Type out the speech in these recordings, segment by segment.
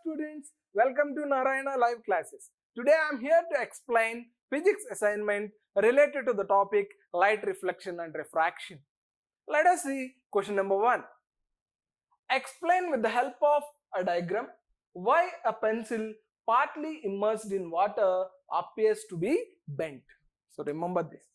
students, welcome to Narayana live classes. Today I am here to explain physics assignment related to the topic light reflection and refraction. Let us see question number 1. Explain with the help of a diagram why a pencil partly immersed in water appears to be bent. So remember this,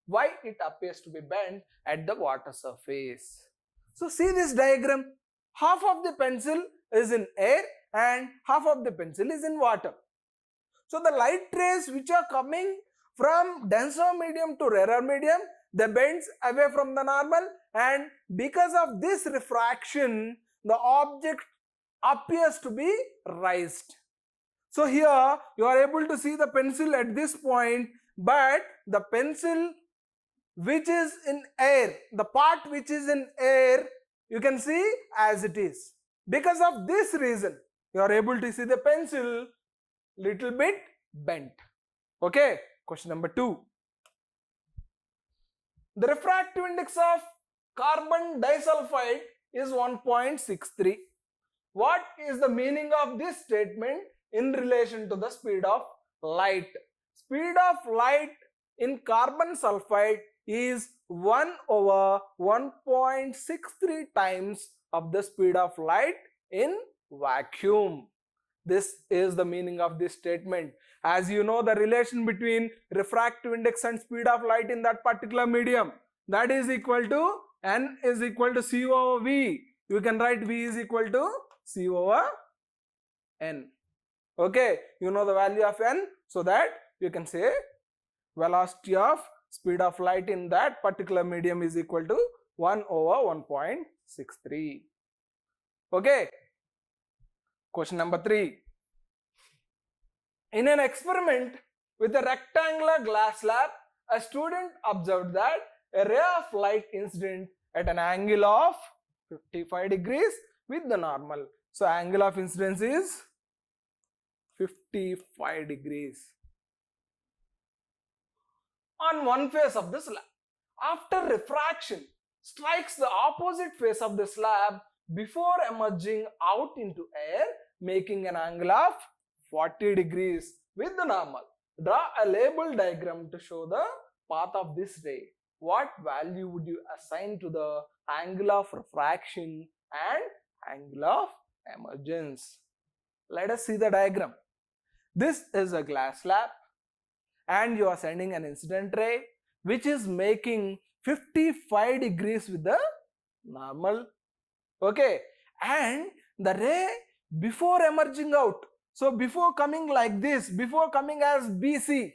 why it appears to be bent at the water surface. So see this diagram, half of the pencil is in air and half of the pencil is in water. So the light rays which are coming from denser medium to rarer medium, they bends away from the normal, and because of this refraction, the object appears to be raised. So here you are able to see the pencil at this point, but the pencil which is in air, the part which is in air, you can see as it is. Because of this reason, you are able to see the pencil little bit bent. Okay, question number 2. The refractive index of carbon disulfide is 1.63. What is the meaning of this statement in relation to the speed of light? Speed of light in carbon sulfide is 1 over 1.63 times of the speed of light in vacuum. This is the meaning of this statement. As you know, the relation between refractive index and speed of light in that particular medium, that is equal to N is equal to C over V. You can write V is equal to C over N. Okay, you know the value of N, so that you can say velocity of speed of light in that particular medium is equal to 1 over 1.63. Okay. Question number 3. In an experiment with a rectangular glass slab, a student observed that a ray of light incident at an angle of 55 degrees with the normal. So angle of incidence is 55 degrees on one face of the slab. After refraction, strikes the opposite face of the slab before emerging out into air, making an angle of 40 degrees with the normal. Draw a label diagram to show the path of this ray. What value would you assign to the angle of refraction and angle of emergence? Let us see the diagram. This is a glass slab and you are sending an incident ray which is making 55 degrees with the normal. Okay, and the ray before emerging out, so before coming like this, before coming as BC,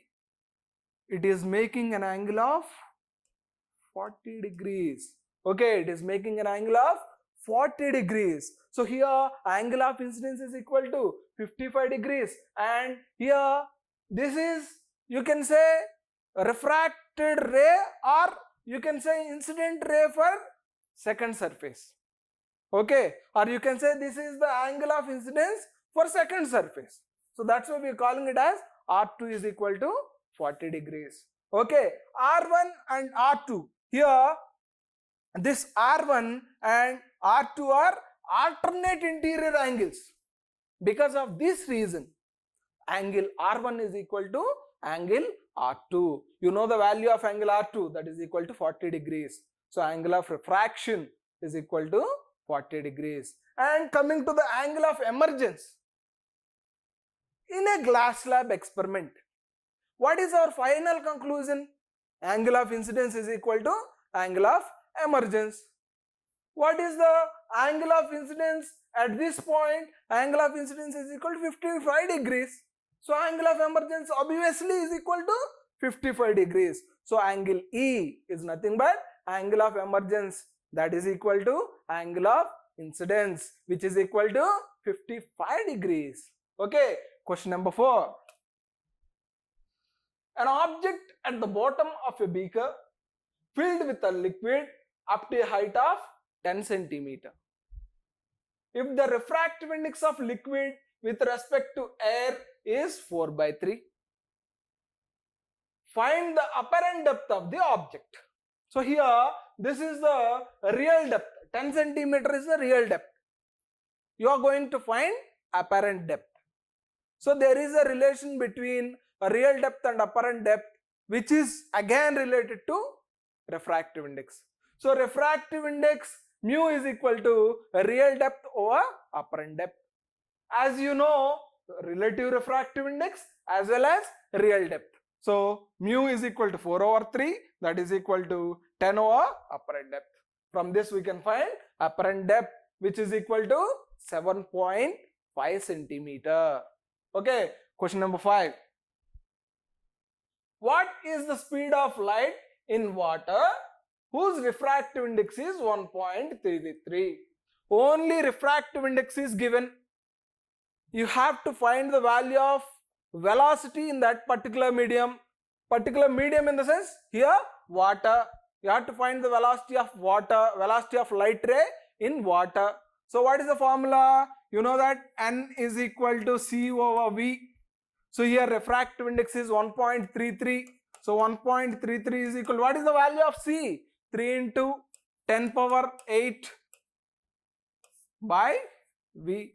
it is making an angle of 40 degrees. Okay, it is making an angle of 40 degrees. So here angle of incidence is equal to 55 degrees, and here this is, you can say, refracted ray, or you can say incident ray for second surface. Okay, or you can say this is the angle of incidence for second surface. So that's why we are calling it as R2 is equal to 40 degrees. Okay, R1 and R2. Here this R1 and R2 are alternate interior angles. Because of this reason, angle R1 is equal to angle R2. You know the value of angle R2, that is equal to 40 degrees. So angle of refraction is equal to 40 degrees. And coming to the angle of emergence, in a glass slab experiment, what is our final conclusion? Angle of incidence is equal to angle of emergence. What is the angle of incidence at this point? Angle of incidence is equal to 55 degrees. So angle of emergence obviously is equal to 55 degrees. So angle E is nothing but angle of emergence, that is equal to angle of incidence, which is equal to 55 degrees. Okay, question number 4. An object at the bottom of a beaker filled with a liquid up to a height of 10 centimeter. If the refractive index of liquid with respect to air is 4/3, find the apparent depth of the object. So here this is the real depth, 10 centimeter is the real depth. You are going to find apparent depth. So there is a relation between a real depth and apparent depth, which is again related to refractive index. So refractive index mu is equal to real depth over apparent depth. As you know, relative refractive index as well as real depth. So mu is equal to 4 over 3, that is equal to 10 over apparent depth. From this we can find apparent depth, which is equal to 7.5 centimeter. Okay, question number 5. What is the speed of light in water whose refractive index is 1.33? Only refractive index is given. You have to find the value of velocity in that particular medium. Particular medium in the sense here water. You have to find the velocity of water, velocity of light ray in water. So what is the formula? You know that N is equal to C over V. So here refractive index is 1.33. So 1.33 is equal to, what is the value of C? 3 into 10 power 8 by V.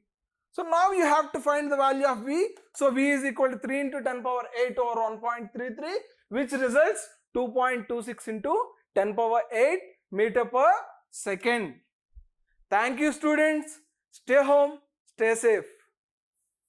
So now you have to find the value of V. So V is equal to 3 into 10 power 8 over 1.33, which results 2.26 into 10 power 8 meter per second. Thank you, students. Stay home, stay safe.